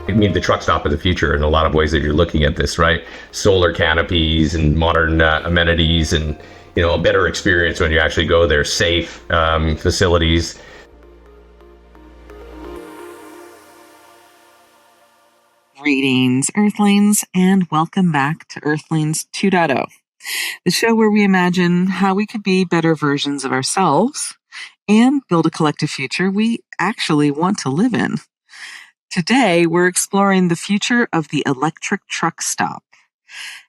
I mean, the truck stop of the future in a lot of ways that you're looking at this, right? Solar canopies and modern amenities, and a better experience when you actually go there. Safe facilities. Greetings, Earthlings, and welcome back to Earthlings 2.0, the show where we imagine how we could be better versions of ourselves and build a collective future we actually want to live in. Today, we're exploring the future of the electric truck stop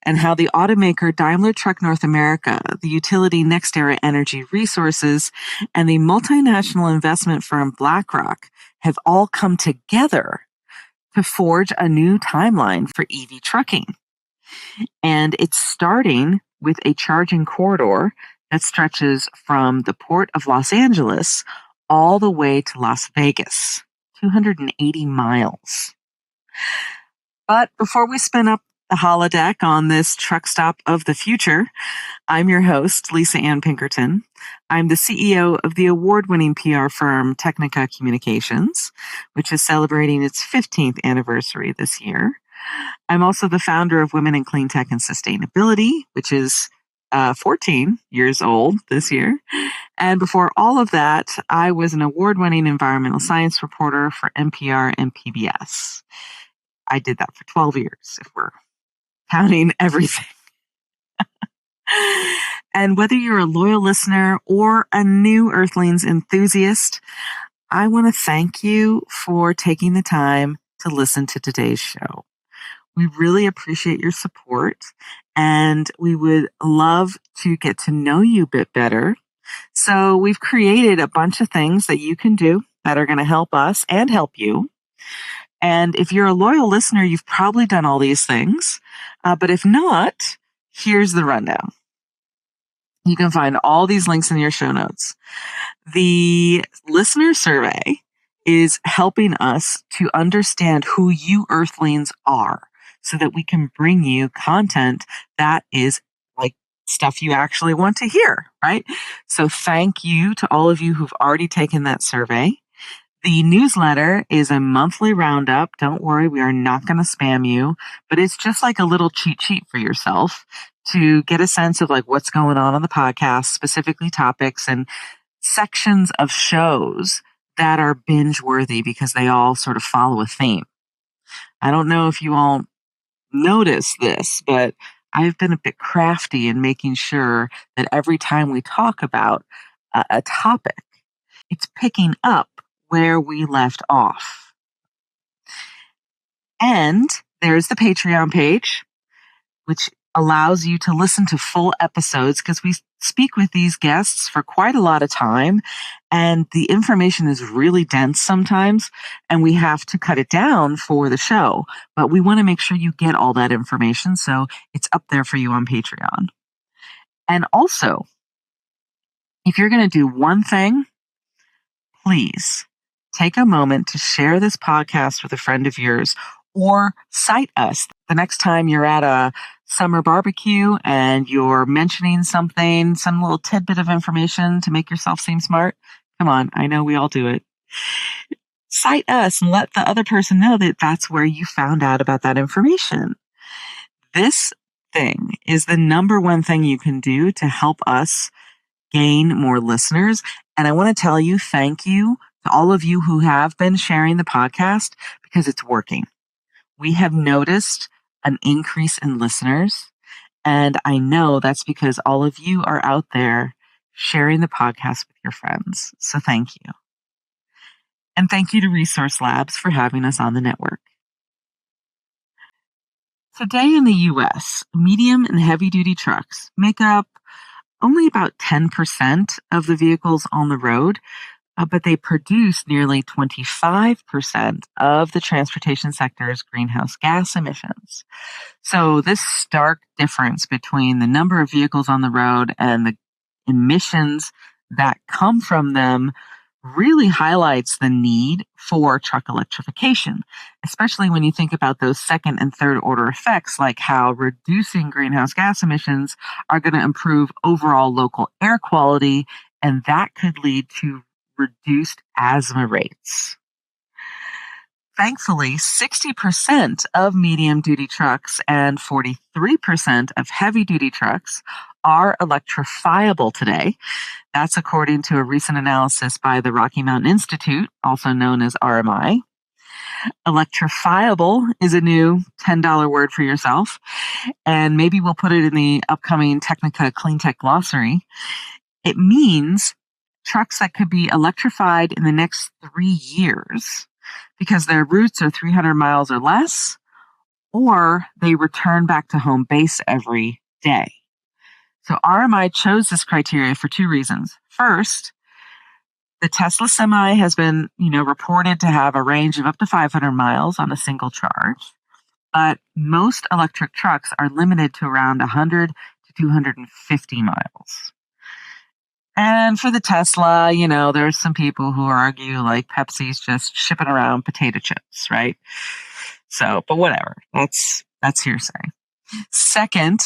and how the automaker Daimler Truck North America, the utility NextEra Energy Resources, and the multinational investment firm BlackRock have all come together to forge a new timeline for EV trucking. And it's starting with a charging corridor that stretches from the port of Los Angeles all the way to Las Vegas, 280 miles. But before we spin up the holodeck on this truck stop of the future, I'm your host, Lisa Ann Pinkerton. I'm the CEO of the award-winning PR firm Technica Communications, which is celebrating its 15th anniversary this year. I'm also the founder of Women in Clean Tech and Sustainability, which is 14 years old this year. And before all of that, I was an award-winning environmental science reporter for NPR and PBS. I did that for 12 years, if we're counting everything. And whether you're a loyal listener or a new Earthlings enthusiast, I want to thank you for taking the time to listen to today's show. We really appreciate your support, and we would love to get to know you a bit better. So we've created a bunch of things that you can do that are going to help us and help you. And if you're a loyal listener, you've probably done all these things. But if not, here's the rundown. You can find all these links in your show notes. The listener survey is helping us to understand who you Earthlings are so that we can bring you content that is like stuff you actually want to hear, right? So thank you to all of you who've already taken that survey. The newsletter is a monthly roundup. Don't worry, we are not going to spam you, but it's just like a little cheat sheet for yourself to get a sense of like what's going on the podcast, specifically topics and sections of shows that are binge worthy because they all sort of follow a theme. I don't know if you all notice this, but I've been a bit crafty in making sure that every time we talk about a topic, it's picking up where we left off. And there's the Patreon page, which allows you to listen to full episodes because we speak with these guests for quite a lot of time and the information is really dense sometimes and we have to cut it down for the show, but we want to make sure you get all that information. So it's up there for you on Patreon. And also, if you're going to do one thing, please take a moment to share this podcast with a friend of yours or cite us the next time you're at a summer barbecue and you're mentioning something, some little tidbit of information to make yourself seem smart. Come on, I know we all do it. Cite us and let the other person know that that's where you found out about that information. This thing is the number one thing you can do to help us gain more listeners. And I want to tell you, thank you to all of you who have been sharing the podcast because it's working. We have noticed an increase in listeners, and I know that's because all of you are out there sharing the podcast with your friends. So thank you. And thank you to Resource Labs for having us on the network. Today in the U.S., medium and heavy-duty trucks make up only about 10% of the vehicles on the road, but they produce nearly 25% of the transportation sector's greenhouse gas emissions. So this stark difference between the number of vehicles on the road and the emissions that come from them really highlights the need for truck electrification, especially when you think about those second and third order effects, like how reducing greenhouse gas emissions are going to improve overall local air quality, and that could lead to reduced asthma rates. Thankfully, 60% of medium duty trucks and 43% of heavy duty trucks are electrifiable today. That's according to a recent analysis by the Rocky Mountain Institute, also known as RMI. Electrifiable is a new $10 word for yourself, and maybe we'll put it in the upcoming Technica Clean Tech Glossary. It means trucks that could be electrified in the next 3 years because their routes are 300 miles or less, or they return back to home base every day. So RMI chose this criteria for 2 reasons. First, the Tesla Semi has been, reported to have a range of up to 500 miles on a single charge, but most electric trucks are limited to around 100 to 250 miles. And for the Tesla, there's some people who argue like Pepsi's just shipping around potato chips, right? So, but whatever, that's hearsay. Second,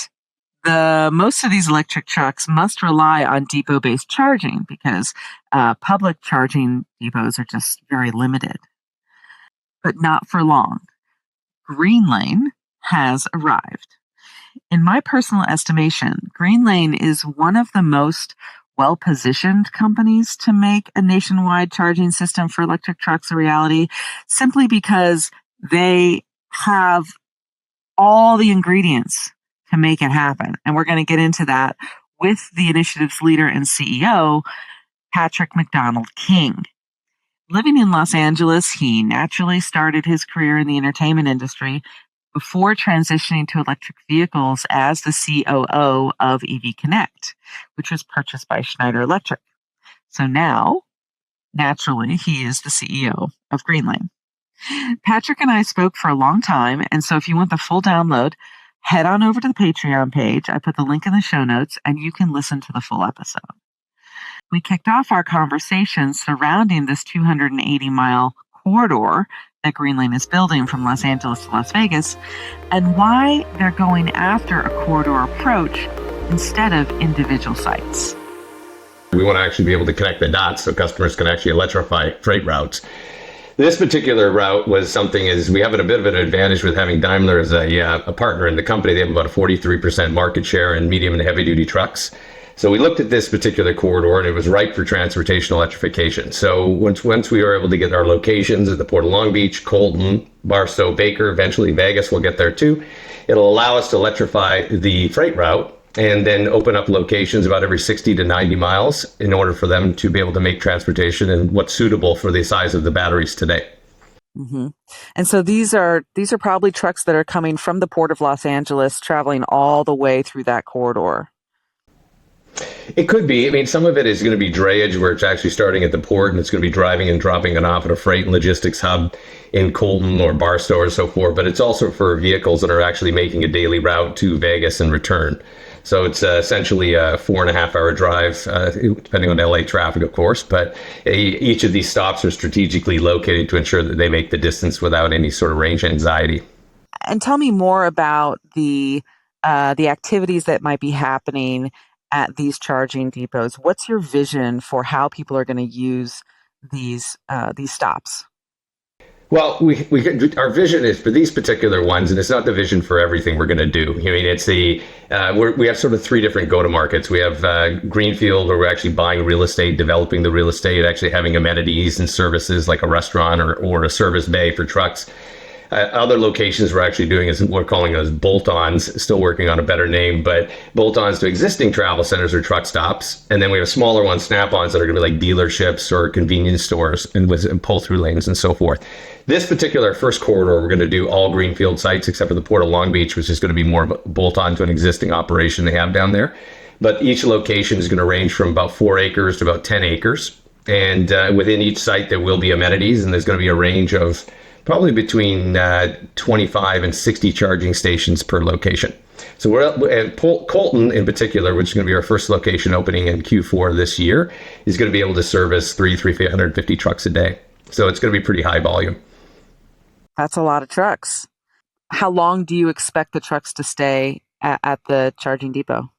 most of these electric trucks must rely on depot-based charging because public charging depots are just very limited. But not for long. Greenlane has arrived. In my personal estimation, Greenlane is one of the most well-positioned companies to make a nationwide charging system for electric trucks a reality, simply because they have all the ingredients to make it happen. And we're going to get into that with the initiative's leader and CEO, Patrick Macdonald-King. Living in Los Angeles, he naturally started his career in the entertainment industry before transitioning to electric vehicles as the COO of EV Connect, which was purchased by Schneider Electric. So now, naturally, he is the CEO of Greenlane. Patrick and I spoke for a long time, and so if you want the full download, head on over to the Patreon page. I put the link in the show notes, and you can listen to the full episode. We kicked off our conversation surrounding this 280-mile corridor that Greenlane is building from Los Angeles to Las Vegas, and why they're going after a corridor approach instead of individual sites. We want to actually be able to connect the dots so customers can actually electrify freight routes. This particular route was something is we have a bit of an advantage with having Daimler as a partner in the company. They have about a 43% market share in medium and heavy duty trucks. So we looked at this particular corridor and it was ripe for transportation electrification. So once we were able to get our locations at the Port of Long Beach, Colton, Barstow, Baker, eventually Vegas, we'll get there too. It'll allow us to electrify the freight route and then open up locations about every 60 to 90 miles in order for them to be able to make transportation and what's suitable for the size of the batteries today. Mm-hmm. And so these are probably trucks that are coming from the Port of Los Angeles, traveling all the way through that corridor. It could be. I mean, some of it is going to be drayage where it's actually starting at the port and it's going to be driving and dropping it off at a freight and logistics hub in Colton or Barstow or so forth. But it's also for vehicles that are actually making a daily route to Vegas and return. So it's essentially a 4.5-hour drive, depending on LA traffic, of course. But each of these stops are strategically located to ensure that they make the distance without any sort of range anxiety. And tell me more about the activities that might be happening at these charging depots. What's your vision for how people are going to use these stops? Well, our vision is for these particular ones, and it's not the vision for everything we're going to do. I mean, it's we have sort of 3 different go-to-markets. We have Greenfield, where we're actually buying real estate, developing the real estate, actually having amenities and services like a restaurant or a service bay for trucks. Other locations we're actually doing is we're calling those bolt-ons, still working on a better name, but bolt-ons to existing travel centers or truck stops. And then we have smaller ones, snap-ons, that are going to be like dealerships or convenience stores and with pull-through lanes and so forth. This particular first corridor, we're going to do all Greenfield sites except for the Port of Long Beach, which is going to be more of a bolt-on to an existing operation they have down there. But each location is going to range from about 4 acres to about 10 acres. And within each site, there will be amenities, and there's going to be a range of probably between 25 and 60 charging stations per location. So we're at Colton in particular, which is going to be our first location opening in Q4 this year, is going to be able to service 350 trucks a day. So it's going to be pretty high volume. That's a lot of trucks. How long do you expect the trucks to stay at the charging depot?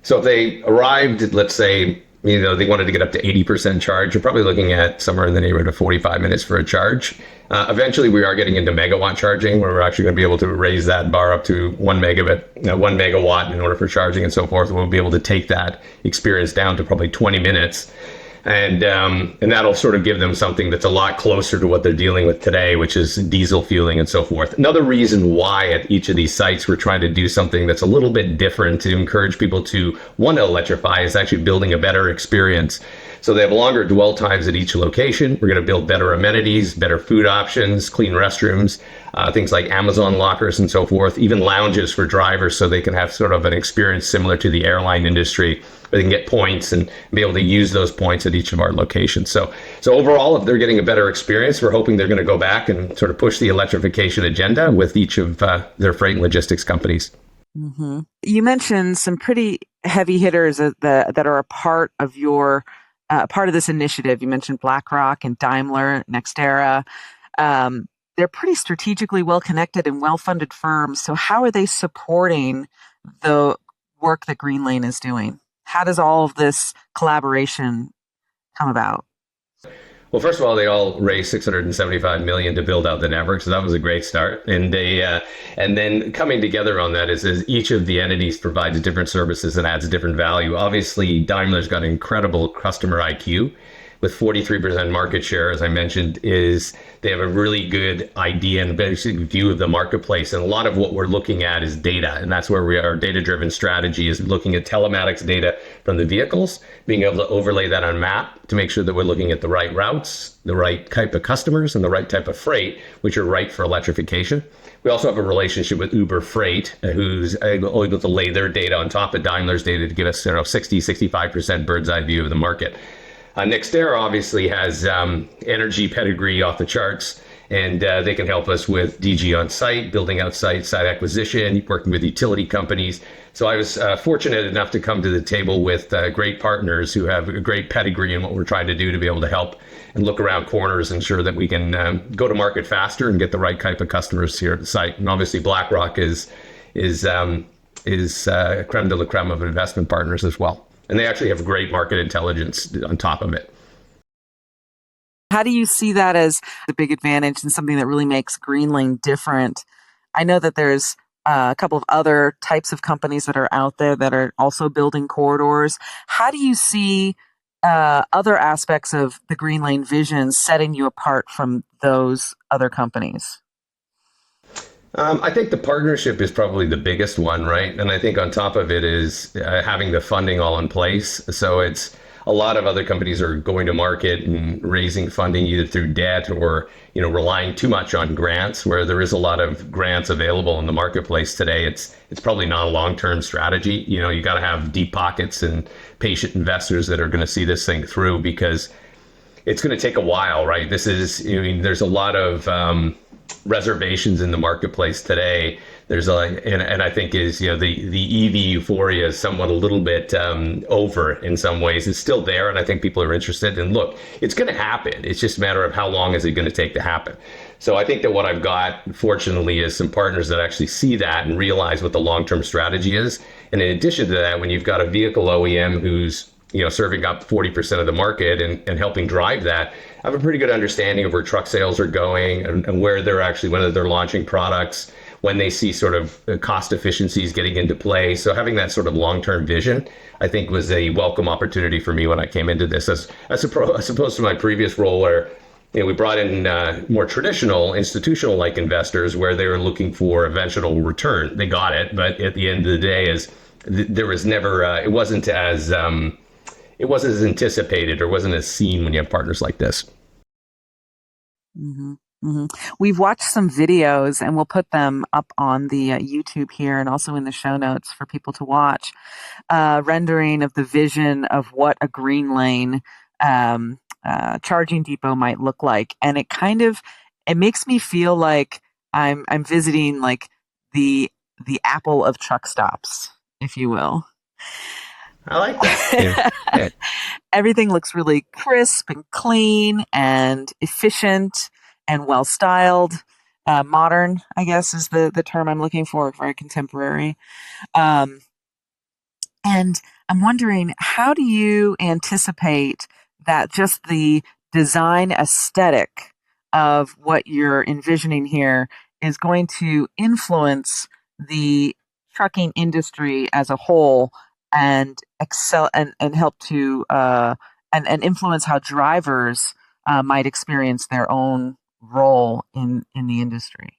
So if they arrived, let's say, They wanted to get up to 80% charge. You're probably looking at somewhere in the neighborhood of 45 minutes for a charge. Eventually, we are getting into megawatt charging, where we're actually going to be able to raise that bar up to 1 megawatt in order for charging and so forth. We'll be able to take that experience down to probably 20 minutes. And that'll sort of give them something that's a lot closer to what they're dealing with today, which is diesel fueling and so forth. Another reason why at each of these sites we're trying to do something that's a little bit different to encourage people to want to electrify is actually building a better experience. So they have longer dwell times at each location. We're going to build better amenities, better food options, clean restrooms, things like Amazon lockers and so forth, even lounges for drivers so they can have sort of an experience similar to the airline industry. They can get points and be able to use those points at each of our locations. So overall, if they're getting a better experience, we're hoping they're going to go back and sort of push the electrification agenda with each of their freight and logistics companies. Mm-hmm. You mentioned some pretty heavy hitters that are a part of your part of this initiative. You mentioned BlackRock and Daimler, NextEra. They're pretty strategically well connected and well funded firms. So how are they supporting the work that Greenlane is doing? How does all of this collaboration come about? Well, first of all, they all raised $675 million to build out the network, so that was a great start. And then coming together on that is each of the entities provides different services and adds different value. Obviously, Daimler's got incredible customer IQ. With 43% market share, as I mentioned, is they have a really good idea and basic view of the marketplace. And a lot of what we're looking at is data. And that's where our data-driven strategy is looking at telematics data from the vehicles, being able to overlay that on a map to make sure that we're looking at the right routes, the right type of customers, and the right type of freight, which are right for electrification. We also have a relationship with Uber Freight, who's able to lay their data on top of Daimler's data to give us 65% bird's eye view of the market. NextEra obviously has energy pedigree off the charts, and they can help us with DG on site, building out site acquisition, working with utility companies. So I was fortunate enough to come to the table with great partners who have a great pedigree in what we're trying to do to be able to help and look around corners and ensure that we can go to market faster and get the right type of customers here at the site. And obviously BlackRock is creme de la creme of investment partners as well. And they actually have great market intelligence on top of it. How do you see that as the big advantage and something that really makes Greenlane different? I know that there's a couple of other types of companies that are out there that are also building corridors. How do you see other aspects of the Greenlane vision setting you apart from those other companies? I think the partnership is probably the biggest one, right? And I think on top of it is having the funding all in place. So it's a lot of other companies are going to market and raising funding either through debt or relying too much on grants, where there is a lot of grants available in the marketplace today. It's probably not a long-term strategy. You got to have deep pockets and patient investors that are going to see this thing through, because it's going to take a while, right? There's a lot of reservations in the marketplace today. And I think the EV euphoria is somewhat a little bit over in some ways. It's still there, and I think people are interested. And look, it's going to happen. It's just a matter of how long is it going to take to happen. So I think that what I've got, fortunately, is some partners that actually see that and realize what the long-term strategy is. And in addition to that, when you've got a vehicle OEM who's serving up 40% of the market and helping drive that, I have a pretty good understanding of where truck sales are going and where whether they're launching products, when they see sort of cost efficiencies getting into play. So having that sort of long-term vision, I think, was a welcome opportunity for me when I came into this, as opposed to my previous role where we brought in more traditional institutional-like investors where they were looking for eventual return. They got it, but at the end of the day, there was never it wasn't as anticipated or wasn't as seen when you have partners like this. Mm-hmm. Mm-hmm. We've watched some videos, and we'll put them up on the YouTube here and also in the show notes for people to watch, rendering of the vision of what a Greenlane charging depot might look like. And it makes me feel like I'm visiting like the Apple of truck stops, if you will. I like that. Yeah. Everything looks really crisp and clean and efficient and well styled. Modern, I guess, is the term I'm looking for, very contemporary. And I'm wondering, how do you anticipate that just the design aesthetic of what you're envisioning here is going to influence the trucking industry as a whole and excel and help to and influence how drivers might experience their own role in the industry?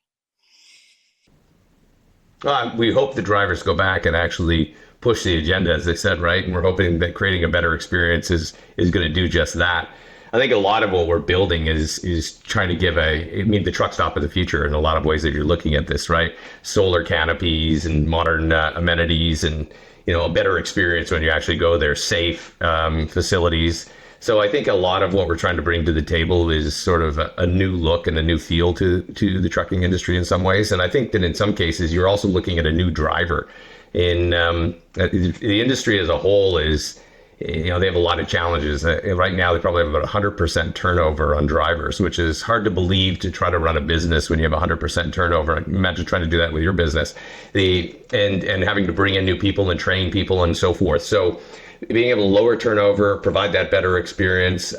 We hope the drivers go back and actually push the agenda, as they said, right? And we're hoping that creating a better experience is going to do just that. I think a lot of what we're building is trying to give the truck stop of the future in a lot of ways that you're looking at this, right? Solar canopies and modern amenities and, a better experience when you actually go there, safe facilities. So I think a lot of what we're trying to bring to the table is sort of a new look and a new feel to the trucking industry in some ways. And I think that in some cases, you're also looking at a new driver. In the industry as a whole is, they have a lot of challenges. Right now, they probably have about 100% turnover on drivers, which is hard to believe to try to run a business when you have 100% turnover. Imagine trying to do that with your business, and having to bring in new people and train people and so forth. So being able to lower turnover, provide that better experience,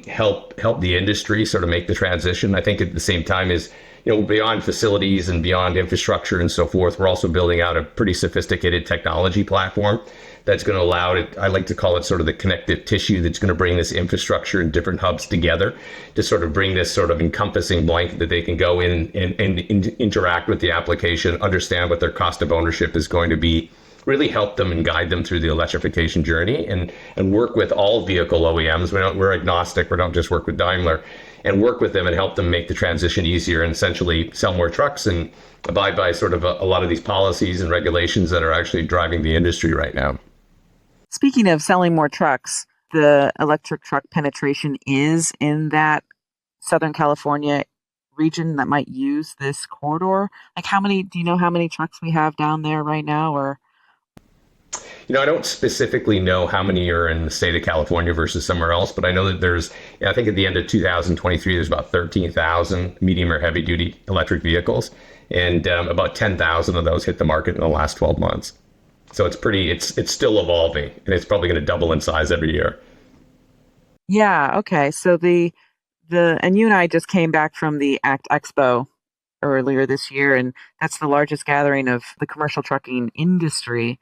help the industry sort of make the transition. I think at the same time is, beyond facilities and beyond infrastructure and so forth, we're also building out a pretty sophisticated technology platform that's going to allow it. I like to call it sort of the connective tissue that's going to bring this infrastructure and different hubs together to sort of bring this sort of encompassing blanket that they can go in and interact with the application, understand what their cost of ownership is going to be, really help them and guide them through the electrification journey, and work with all vehicle OEMs. We're agnostic. We don't just work with Daimler, and work with them and help them make the transition easier and essentially sell more trucks and abide by sort of a lot of these policies and regulations that are actually driving the industry right now. Speaking of selling more trucks, the electric truck penetration is in that Southern California region that might use this corridor. Like, do you know how many trucks we have down there right now? Or I don't specifically know how many are in the state of California versus somewhere else, but I know that I think at the end of 2023, there's about 13,000 medium or heavy duty electric vehicles, and about 10,000 of those hit the market in the last 12 months. So it's still evolving, and it's probably going to double in size every year. Yeah. Okay. So and you and I just came back from the ACT Expo earlier this year, and that's the largest gathering of the commercial trucking industry.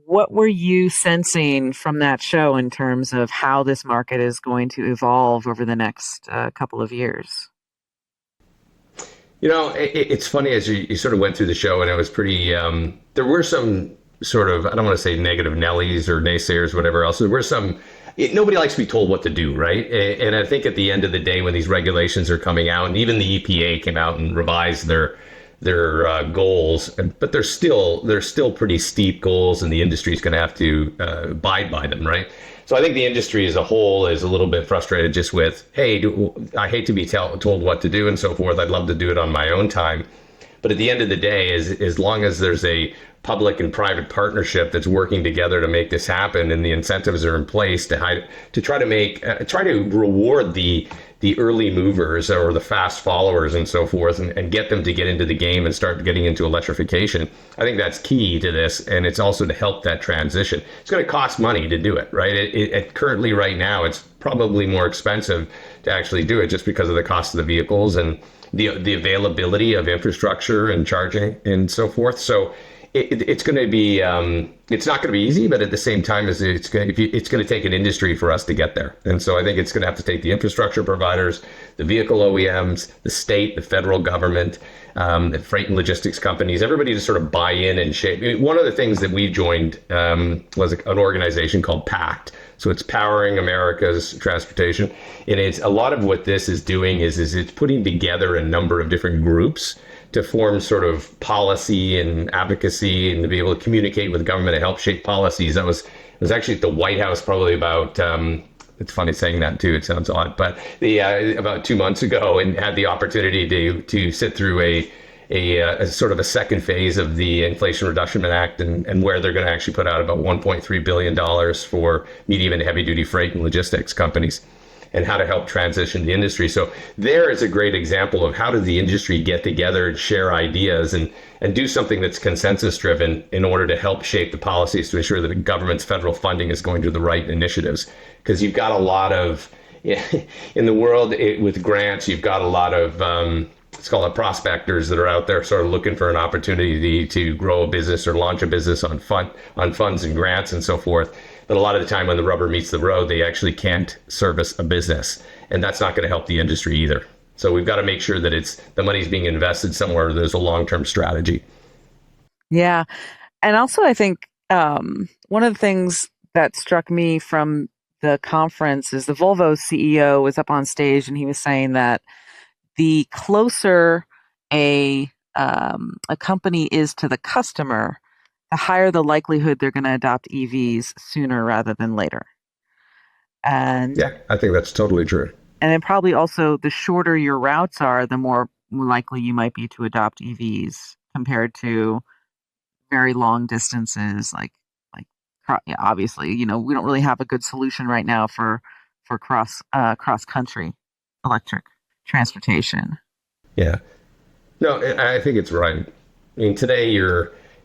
What were you sensing from that show in terms of how this market is going to evolve over the next couple of years? It's funny as you sort of went through the show, and it was pretty, there were some sort of, I don't want to say negative Nellies or naysayers, whatever else. There were nobody likes to be told what to do, right? And I think at the end of the day, when these regulations are coming out, and even the EPA came out and revised their goals, but they're still pretty steep goals, and the industry is going to have to abide by them, right? So I think the industry as a whole is a little bit frustrated just with, hey, I hate to be told what to do and so forth. I'd love to do it on my own time. But at the end of the day, as long as there's a public and private partnership that's working together to make this happen, and the incentives are in place to try to reward the early movers or the fast followers and so forth, and get them to get into the game and start getting into electrification. I think that's key to this, and it's also to help that transition. It's going to cost money to do it, right? Currently, right now, it's probably more expensive to actually do it just because of the cost of the vehicles and the availability of infrastructure and charging and so forth. So it's going to be, it's not going to be easy, but at the same time, it's going to take an industry for us to get there. And so I think it's going to have to take the infrastructure providers, the vehicle OEMs, the state, the federal government, the freight and logistics companies, everybody to sort of buy in and shape. I mean, one of the things that we joined was an organization called PACT. So it's Powering America's Transportation. And it's a lot of what this is doing is it's putting together a number of different groups to form sort of policy and advocacy, and to be able to communicate with government to help shape policies. It was actually at the White House probably about, it's funny saying that too, it sounds odd, but about 2 months ago, and had the opportunity to sit through a sort of a second phase of the Inflation Reduction Act, and where they're going to actually put out about $1.3 billion for medium and heavy duty freight and logistics companies. and how to help transition the industry. So there is a great example of how does the industry get together and share ideas and do something that's consensus driven in order to help shape the policies to ensure that the government's federal funding is going to the right initiatives. Because you've got a lot of, in the world with grants, you've got a lot of, let's call it prospectors that are out there sort of looking for an opportunity to grow a business or launch a business on funds and grants and so forth. But a lot of the time when the rubber meets the road, they actually can't service a business. And that's not going to help the industry either. So we've got to make sure that the money's being invested somewhere there's a long-term strategy. Yeah. And also, I think one of the things that struck me from the conference is the Volvo CEO was up on stage and he was saying that the closer a company is to the customer, the higher the likelihood they're going to adopt EVs sooner rather than later. And yeah, I think that's totally true. And then probably also the shorter your routes are, the more likely you might be to adopt EVs compared to very long distances. Yeah, obviously, we don't really have a good solution right now for cross country electric transportation. Yeah, no, I think it's right. I mean, today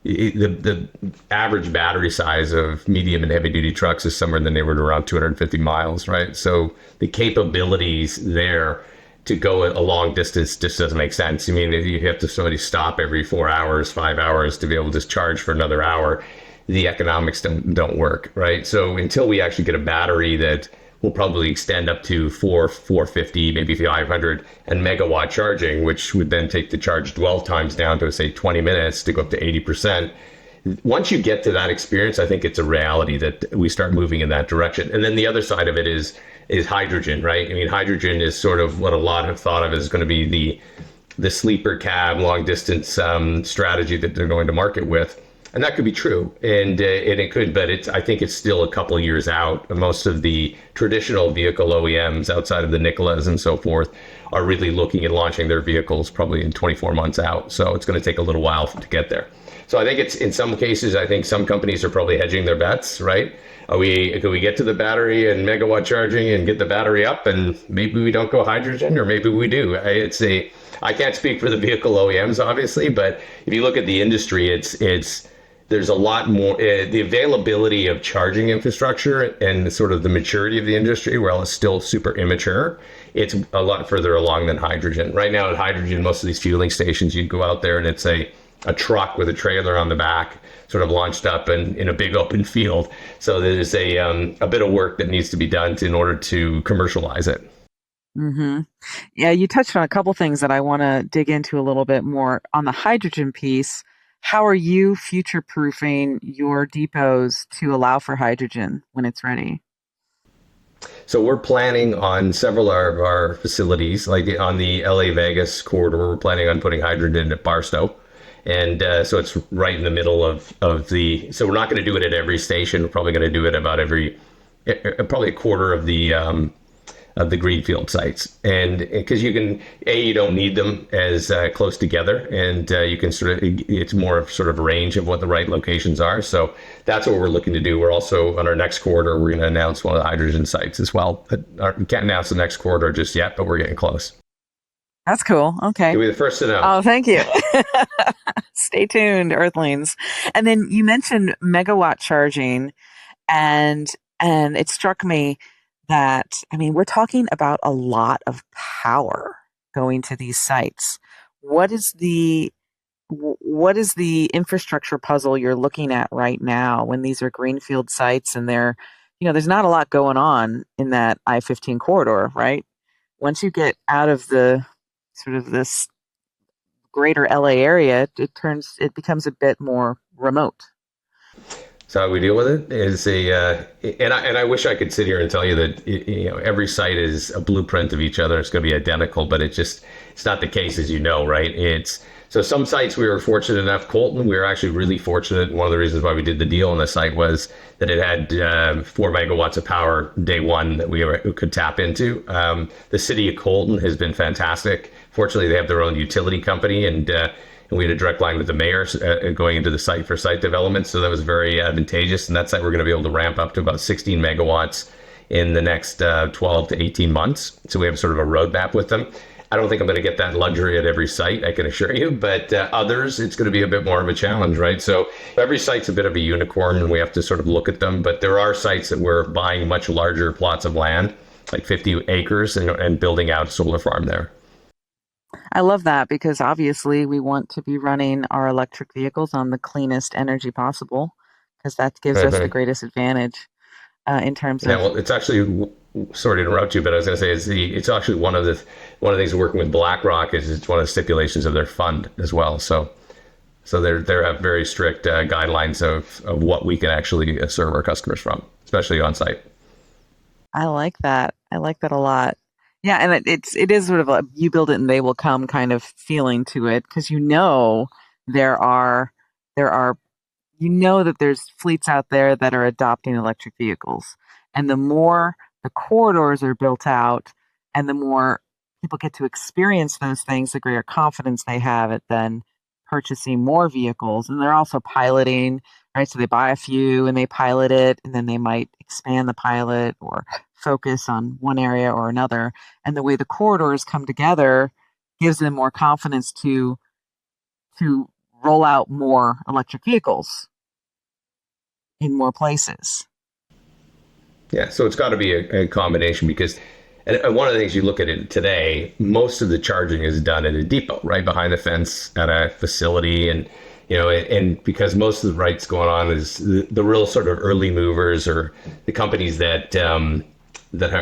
the average battery size of medium and heavy duty trucks is somewhere in the neighborhood around 250 miles, right? So the capabilities there to go a long distance just doesn't make sense. I mean, if you have to somebody stop every 4 hours, 5 hours to be able to charge for another hour, the economics don't work, right? So until we actually get a battery that will probably extend up to 450, maybe 500 and megawatt charging, which would then take the charge dwell times down to say 20 minutes to go up to 80%. Once you get to that experience, I think it's a reality that we start moving in that direction. And then the other side of it is hydrogen, right? I mean, hydrogen is sort of what a lot have thought of as going to be the sleeper cab long distance strategy that they're going to market with. And that could be true, and it could, but I think it's still a couple of years out. Most of the traditional vehicle OEMs outside of the Nikolas and so forth are really looking at launching their vehicles probably in 24 months out. So it's going to take a little while to get there. So I think it's, in some cases, I think some companies are probably hedging their bets, right? Can we get to the battery and megawatt charging and get the battery up, and maybe we don't go hydrogen, or maybe we do. I can't speak for the vehicle OEMs, obviously, but if you look at the industry, there's a lot more, the availability of charging infrastructure and sort of the maturity of the industry, while it's still super immature, it's a lot further along than hydrogen. Right now at hydrogen, most of these fueling stations, you'd go out there and it's a truck with a trailer on the back, sort of launched up and in a big open field. So there's a bit of work that needs to be done in order to commercialize it. Mm-hmm. Yeah, you touched on a couple things that I want to dig into a little bit more. On the hydrogen piece, how are you future-proofing your depots to allow for hydrogen when it's ready? So we're planning on several of our facilities, like on the LA Vegas corridor, we're planning on putting hydrogen at Barstow. And so it's right in the middle of so we're not going to do it at every station. We're probably going to do it about probably a quarter of the Greenfield sites. And because you don't need them as close together, and you can it's more of sort of a range of what the right locations are. So that's what we're looking to do. We're also on our next quarter, we're going to announce one of the hydrogen sites as well. We can't announce the next quarter just yet, but we're getting close. That's cool. Okay. You'll be the first to know. Oh, thank you. Stay tuned, Earthlings. And then you mentioned megawatt charging, and it struck me that, I mean, we're talking about a lot of power going to these sites. What is the infrastructure puzzle you're looking at right now when these are greenfield sites and there's not a lot going on in that I-15 corridor, right? Once you get out of the sort of this greater LA area, it becomes a bit more remote. So how we deal with it is and I wish I could sit here and tell you that every site is a blueprint of each other. It's going to be identical, but it's not the case, as you know, right? So some sites we were fortunate enough. Colton, we were actually really fortunate. One of the reasons why we did the deal on the site was that it had 4 megawatts of power day one that we could tap into. The city of Colton has been fantastic. Fortunately, they have their own utility company, and we had a direct line with the mayor going into the site for site development. So that was very advantageous. And that site we're going to be able to ramp up to about 16 megawatts in the next 12 to 18 months. So we have sort of a roadmap with them. I don't think I'm going to get that luxury at every site, I can assure you, but others, it's going to be a bit more of a challenge, right? So every site's a bit of a unicorn and we have to sort of look at them, but there are sites that we're buying much larger plots of land, like 50 acres, and building out a solar farm there. I love that because obviously we want to be running our electric vehicles on the cleanest energy possible because that gives us the Mhm. greatest advantage in terms Yeah, of. well, it's actually, sorry to interrupt you, but I was going to say it's actually one of the things working with BlackRock is it's one of the stipulations of their fund as well. So they have very strict guidelines of what we can actually serve our customers from, especially on site. I like that. I like that a lot. Yeah, and it is sort of a you build it and they will come kind of feeling to it because there are there are that there's fleets out there that are adopting electric vehicles. And the more the corridors are built out and the more people get to experience those things, the greater confidence they have at then purchasing more vehicles. And they're also piloting, right? So they buy a few and they pilot it, and then they might expand the pilot or focus on one area or another. And the way the corridors come together gives them more confidence to roll out more electric vehicles in more places. Yeah, so it's got to be a combination because, and one of the things you look at it today, most of the charging is done at a depot, right behind the fence at a facility, and and because most of the rights going on is the real sort of early movers or the companies that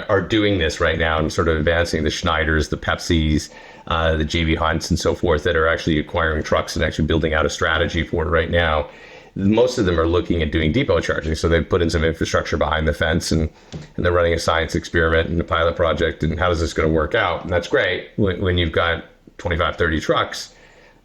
are doing this right now and sort of advancing the Schneiders, the Pepsis, the JB Hunts, and so forth that are actually acquiring trucks and actually building out a strategy for it right now. Most of them are looking at doing depot charging. So they've put in some infrastructure behind the fence and they're running a science experiment and a pilot project. And how is this going to work out? And that's great when you've got 25, 30 trucks.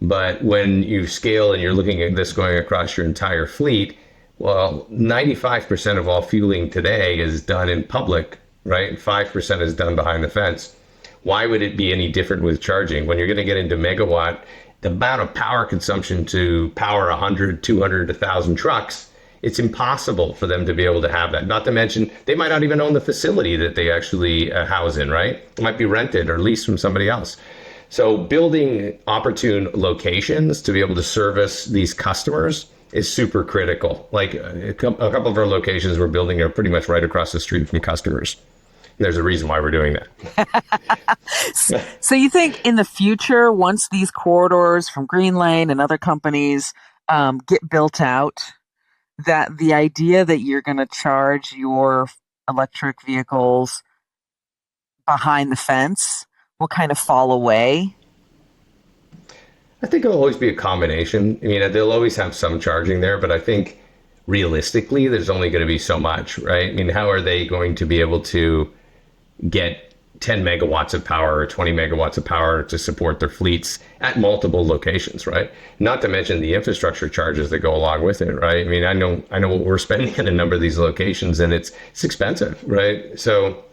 But when you scale and you're looking at this going across your entire fleet, well, 95% of all fueling today is done in public, right? 5% is done behind the fence. Why would it be any different with charging? When you're going to get into megawatt, the amount of power consumption to power 100, 200, 1,000 trucks, it's impossible for them to be able to have that. Not to mention, they might not even own the facility that they actually house in, right? It might be rented or leased from somebody else. So building opportune locations to be able to service these customers is super critical. Like a couple of our locations we're building are pretty much right across the street from customers. There's a reason why we're doing that. So you think in the future, once these corridors from Greenlane and other companies get built out, that the idea that you're going to charge your electric vehicles behind the fence will kind of fall away? I think it'll always be a combination. I mean, they'll always have some charging there, but I think realistically, there's only going to be so much, right? I mean, how are they going to be able to get 10 megawatts of power or 20 megawatts of power to support their fleets at multiple locations, right? Not to mention the infrastructure charges that go along with it, right? I mean, I know what we're spending at a number of these locations, and it's expensive, right? So,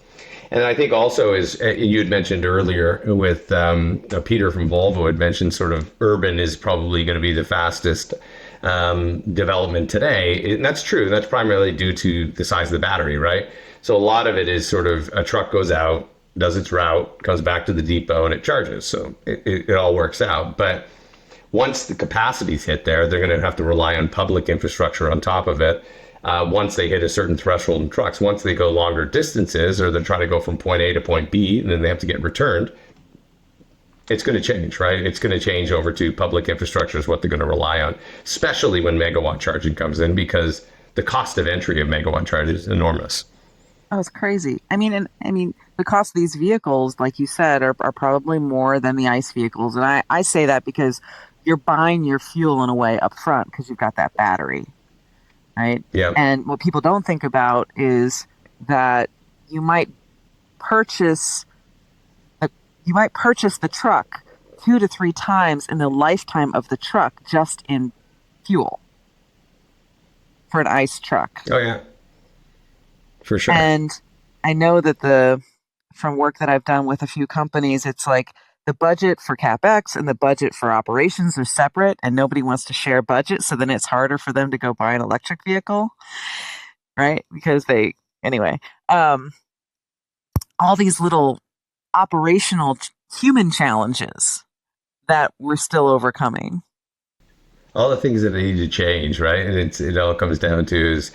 and I think also is you had mentioned earlier with Peter from Volvo had mentioned sort of urban is probably going to be the fastest development today. And that's true. That's primarily due to the size of the battery, right? So a lot of it is sort of a truck goes out, does its route, comes back to the depot, and it charges. So it all works out. But once the capacities hit there, they're going to have to rely on public infrastructure on top of it. Once they hit a certain threshold in trucks, once they go longer distances, or they're trying to go from point A to point B, and then they have to get returned, it's going to change, right? It's going to change over to public infrastructure is what they're going to rely on, especially when megawatt charging comes in, because the cost of entry of megawatt charging is enormous. Oh, it's crazy. I mean, the cost of these vehicles, like you said, are probably more than the ICE vehicles. And I say that because you're buying your fuel in a way up front because you've got that battery, right? Yeah. And what people don't think about is that you might purchase the truck 2 to 3 times in the lifetime of the truck just in fuel for an ICE truck. Oh, yeah. For sure. And I know that from work that I've done with a few companies, it's like the budget for CapEx and the budget for operations are separate and nobody wants to share budget. So then it's harder for them to go buy an electric vehicle, right? Because Anyway, um, all these little operational human challenges that we're still overcoming. All the things that need to change, right? And it all comes down to is,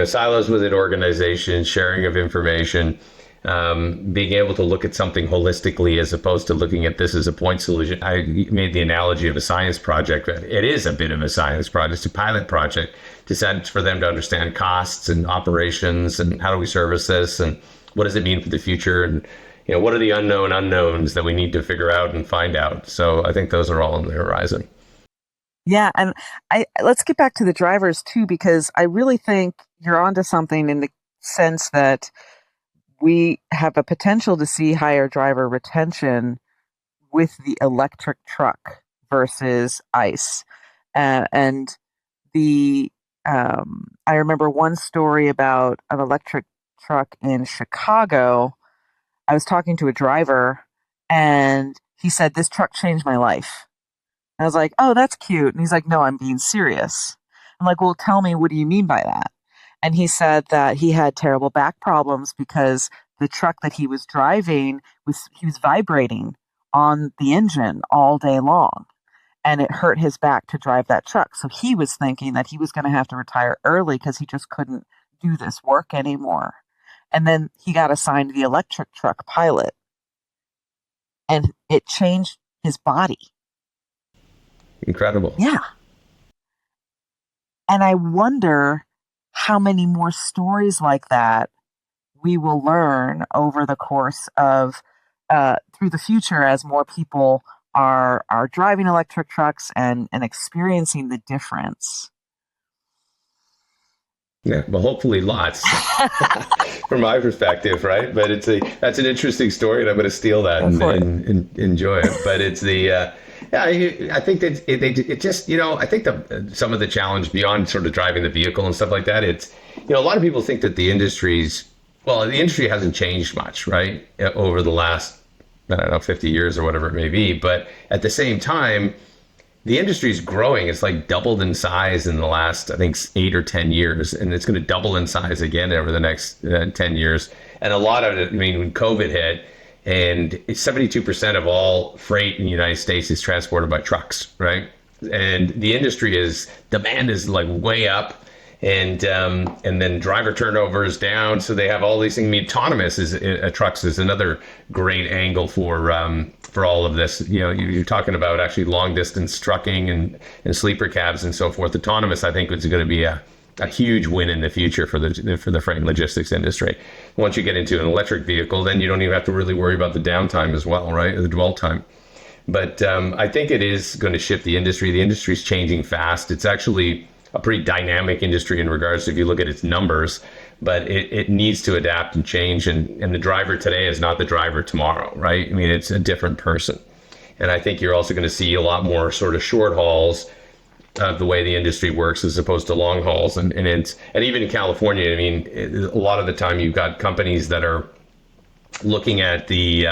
silos within organizations, sharing of information, being able to look at something holistically as opposed to looking at this as a point solution. I made the analogy of a science project. It is a bit of a science project, it's a pilot project for them to understand costs and operations and how do we service this and what does it mean for the future and what are the unknown unknowns that we need to figure out and find out. So I think those are all on the horizon. Yeah, and I let's get back to the drivers too, because I really think you're onto something in the sense that we have a potential to see higher driver retention with the electric truck versus ICE. And the I remember one story about an electric truck in Chicago. I was talking to a driver, and he said, "This truck changed my life." I was like, "Oh, that's cute." And he's like, "No, I'm being serious." I'm like, "Well, tell me, what do you mean by that?" And he said that he had terrible back problems because the truck that he was driving he was vibrating on the engine all day long, and it hurt his back to drive that truck. So he was thinking that he was going to have to retire early because he just couldn't do this work anymore. And then he got assigned the electric truck pilot, and it changed his body. Incredible. Yeah. And I wonder how many more stories like that we will learn over the course of through the future as more people are driving electric trucks and experiencing the difference. Yeah, well, hopefully lots from my perspective, right? But that's an interesting story, and I'm going to steal that and enjoy it. But it's the yeah, I think that it just I think some of the challenge beyond sort of driving the vehicle and stuff like that. It's a lot of people think that the industry hasn't changed much, right, over the last I don't know 50 years or whatever it may be. But at the same time, the industry is growing. It's like doubled in size in the last, I think, 8 or 10 years, and it's going to double in size again over the next 10 years. And a lot of it, I mean, when COVID hit, and 72% of all freight in the United States is transported by trucks, right? And the demand is like way up, and then driver turnover is down. So they have all these things. I mean, autonomous trucks is another great angle for all of this. You're talking about actually long distance trucking and sleeper cabs and so forth. Autonomous, I think, is going to be a huge win in the future for the freight and logistics industry. Once you get into an electric vehicle, then you don't even have to really worry about the downtime as well, right? The dwell time. But I think it is going to shift the industry. The industry is changing fast. It's actually a pretty dynamic industry in regards to if you look at its numbers, but it needs to adapt and change. And the driver today is not the driver tomorrow, right? I mean, it's a different person. And I think you're also going to see a lot more sort of short hauls of the way the industry works as opposed to long hauls. And even in California, I mean, a lot of the time you've got companies that are looking at the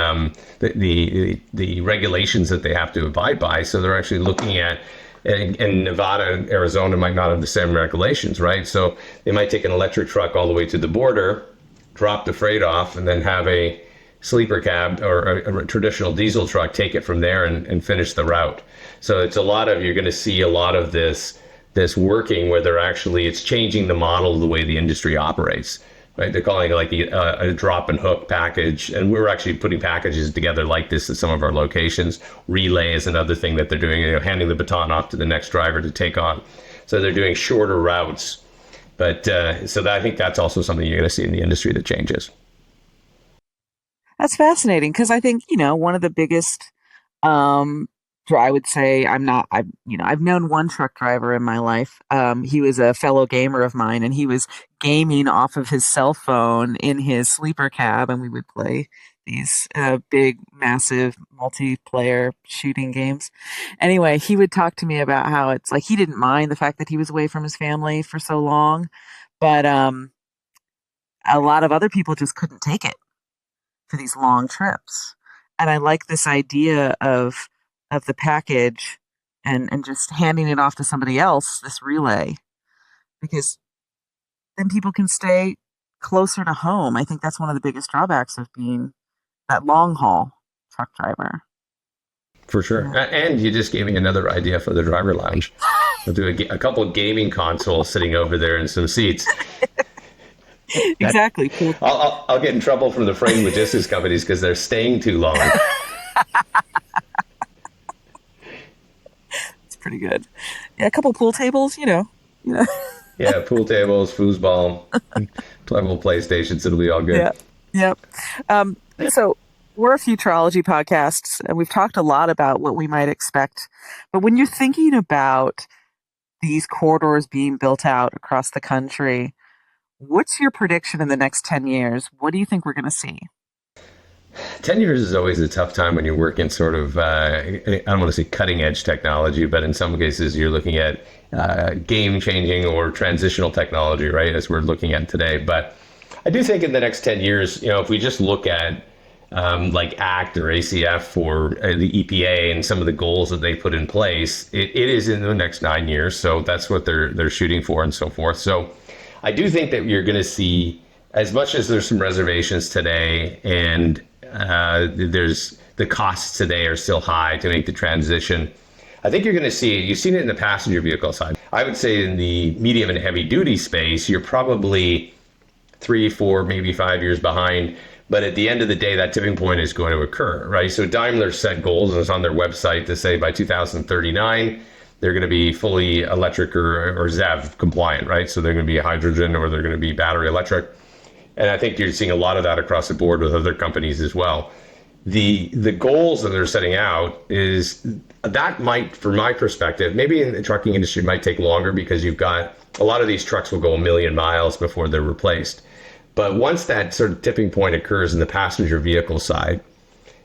regulations that they have to abide by. So they're actually looking at, and Nevada and Arizona might not have the same regulations, right? So they might take an electric truck all the way to the border, drop the freight off, and then have a sleeper cab or a traditional diesel truck take it from there and finish the route. So you're going to see a lot of this working where it's changing the model of the way the industry operates. Right, they're calling it like a drop and hook package, and we're actually putting packages together like this at some of our locations. Relay is another thing that they're doing, handing the baton off to the next driver to take on. So they're doing shorter routes, but so I think that's also something you're going to see in the industry that changes. That's fascinating because I think one of the biggest um, I would say I've known one truck driver in my life. He was a fellow gamer of mine, and he was gaming off of his cell phone in his sleeper cab, and we would play these big, massive multiplayer shooting games. Anyway, he would talk to me about how it's like he didn't mind the fact that he was away from his family for so long, but a lot of other people just couldn't take it for these long trips. And I like this idea of the package and just handing it off to somebody else, this relay, because then people can stay closer to home. I think that's one of the biggest drawbacks of being that long haul truck driver. For sure. Yeah. And you just gave me another idea for the driver lounge. We'll do a couple of gaming consoles sitting over there and some seats. Exactly. Cool. I'll get in trouble from the freight logistics companies because they're staying too long. It's pretty good. Yeah, a couple pool tables, Yeah, pool tables, foosball, couple PlayStations. It'll be all good. Yeah. Yep. So we're a futurology podcast, and we've talked a lot about what we might expect. But when you're thinking about these corridors being built out across the country, what's your prediction in the next 10 years? What do you think we're going to see? 10 years is always a tough time when you're working sort of, I don't want to say cutting edge technology, but in some cases you're looking at game changing or transitional technology, right, as we're looking at today. But I do think in the next 10 years, if we just look at like ACT or ACF for the EPA and some of the goals that they put in place, it is in the next 9 years. So that's what they're shooting for and so forth. So I do think that you're going to see, as much as there's some reservations today and there's the costs today are still high to make the transition, I think you're going to see, you've seen it in the passenger vehicle side. I would say in the medium and heavy duty space, you're probably 3, 4, maybe 5 years behind. But at the end of the day, that tipping point is going to occur, right? So Daimler set goals, and it's on their website, to say by 2039, they're going to be fully electric or ZEV compliant, right? So they're going to be hydrogen or they're going to be battery electric. And I think you're seeing a lot of that across the board with other companies as well. The goals that they're setting out is that might, from my perspective, maybe in the trucking industry might take longer because you've got a lot of these trucks will go 1 million miles before they're replaced. But once that sort of tipping point occurs in the passenger vehicle side,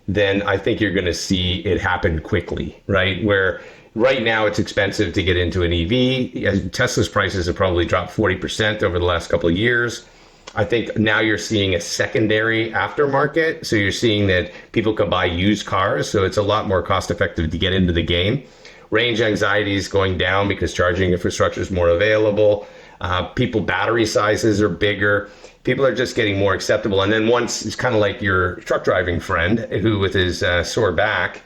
then I think you're going to see it happen quickly, right? Where right now it's expensive to get into an EV. Tesla's prices have probably dropped 40% over the last couple of years. I think now you're seeing a secondary aftermarket. So you're seeing that people can buy used cars. So it's a lot more cost effective to get into the game. Range anxiety is going down because charging infrastructure is more available. Battery sizes are bigger. People are just getting more acceptable. And then once, it's kind of like your truck driving friend who with his sore back,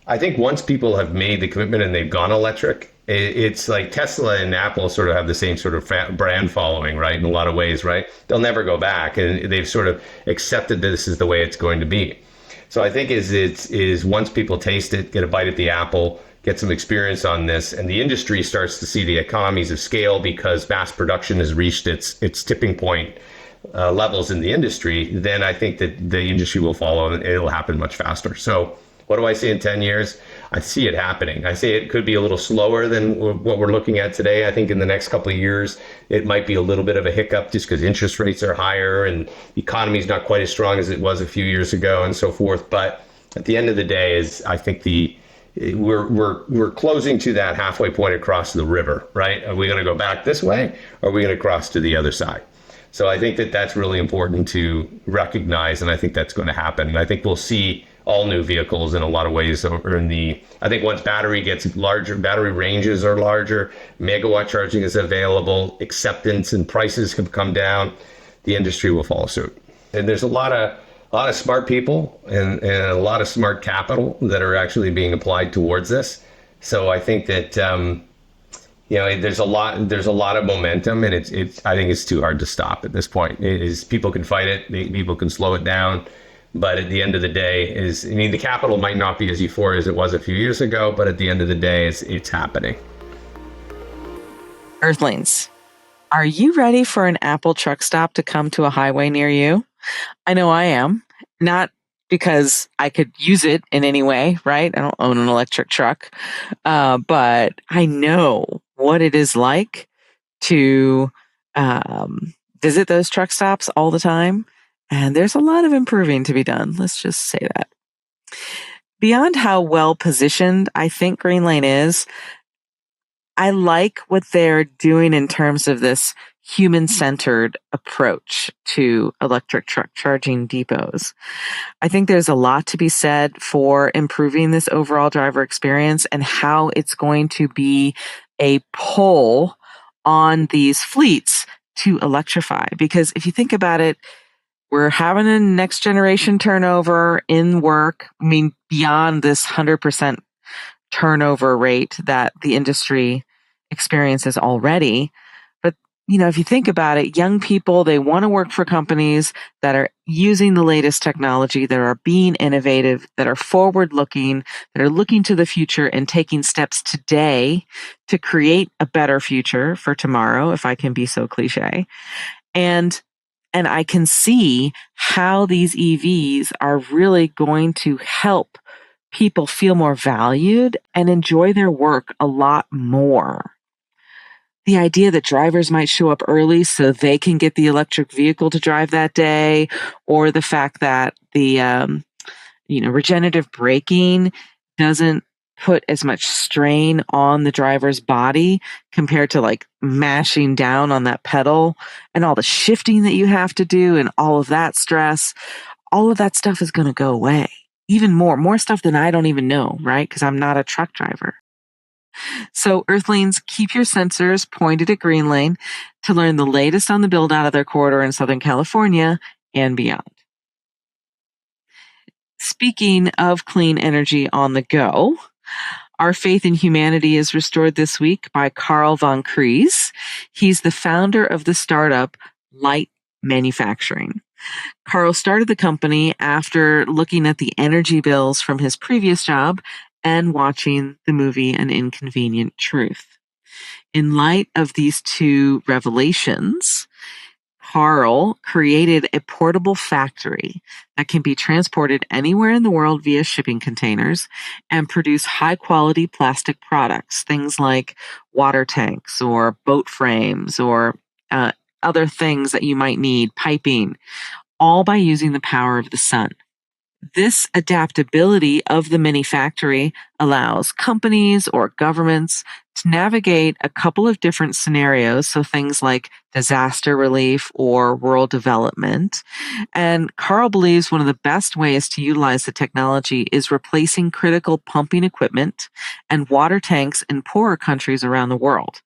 I think once people have made the commitment and they've gone electric, it's like Tesla and Apple sort of have the same sort of brand following, right? In a lot of ways, right? They'll never go back, and they've sort of accepted that this is the way it's going to be. So I think is once people taste it, get a bite at the apple, get some experience on this, and the industry starts to see the economies of scale because mass production has reached its tipping point levels in the industry, then I think that the industry will follow and it'll happen much faster. So what do I see in 10 years? I see it happening. I say it could be a little slower than what we're looking at today. I think in the next couple of years, it might be a little bit of a hiccup just because interest rates are higher and the economy is not quite as strong as it was a few years ago and so forth. But at the end of the day, I think we're closing to that halfway point across the river, right? Are we going to go back this way or are we going to cross to the other side? So I think that that's really important to recognize, and I think that's going to happen. And I think we'll see all new vehicles in a lot of ways. I think once battery gets larger, battery ranges are larger, megawatt charging is available, acceptance and prices can come down, the industry will follow suit. And there's a lot of smart people and a lot of smart capital that are actually being applied towards this. So I think that there's a lot of momentum, and I think it's too hard to stop at this point. People can fight it, people can slow it down, but at the end of the day, the capital might not be as euphoric as it was a few years ago, but at the end of the day, it's happening. Earthlings, are you ready for an Apple truck stop to come to a highway near you? I know I am. Not because I could use it in any way, right? I don't own an electric truck, but I know what it is like to visit those truck stops all the time. And there's a lot of improving to be done. Let's just say that. Beyond how well positioned I think Greenlane is, I like what they're doing in terms of this human-centered approach to electric truck charging depots. I think there's a lot to be said for improving this overall driver experience and how it's going to be a pull on these fleets to electrify. Because if you think about it, we're having a next generation turnover in work. I mean, beyond this 100% turnover rate that the industry experiences already. But, if you think about it, young people, they want to work for companies that are using the latest technology, that are being innovative, that are forward looking, that are looking to the future and taking steps today to create a better future for tomorrow, if I can be so cliche. And I can see how these EVs are really going to help people feel more valued and enjoy their work a lot more. The idea that drivers might show up early so they can get the electric vehicle to drive that day, or the fact that the regenerative braking doesn't put as much strain on the driver's body compared to like mashing down on that pedal and all the shifting that you have to do and all of that stress. All of that stuff is going to go away. Even more stuff than I don't even know, right? Because I'm not a truck driver. So Earthlings, keep your sensors pointed at Greenlane to learn the latest on the build out of their corridor in Southern California and beyond. Speaking of clean energy on the go, our faith in humanity is restored this week by Carl von Kreis. He's the founder of the startup Light Manufacturing. Carl started the company after looking at the energy bills from his previous job and watching the movie An Inconvenient Truth. In light of these two revelations, Carl created a portable factory that can be transported anywhere in the world via shipping containers and produce high-quality plastic products, things like water tanks or boat frames or other things that you might need, piping, all by using the power of the sun. This adaptability of the mini factory allows companies or governments to navigate a couple of different scenarios, so things like disaster relief or rural development. And Carl believes one of the best ways to utilize the technology is replacing critical pumping equipment and water tanks in poorer countries around the world.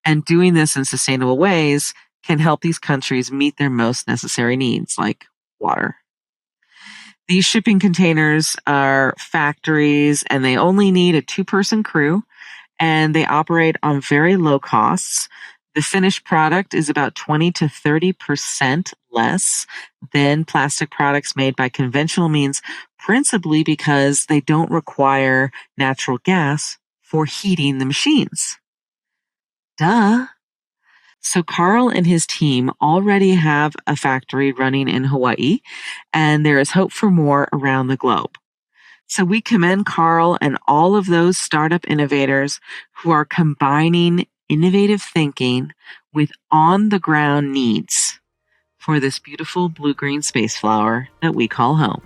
And doing this in sustainable ways can help these countries meet their most necessary needs, like water. These shipping containers are factories and they only need a 2-person crew and they operate on very low costs. The finished product is about 20 to 30% less than plastic products made by conventional means, principally because they don't require natural gas for heating the machines. Duh. So Carl and his team already have a factory running in Hawaii, and there is hope for more around the globe. So we commend Carl and all of those startup innovators who are combining innovative thinking with on-the-ground needs for this beautiful blue-green space flower that we call home.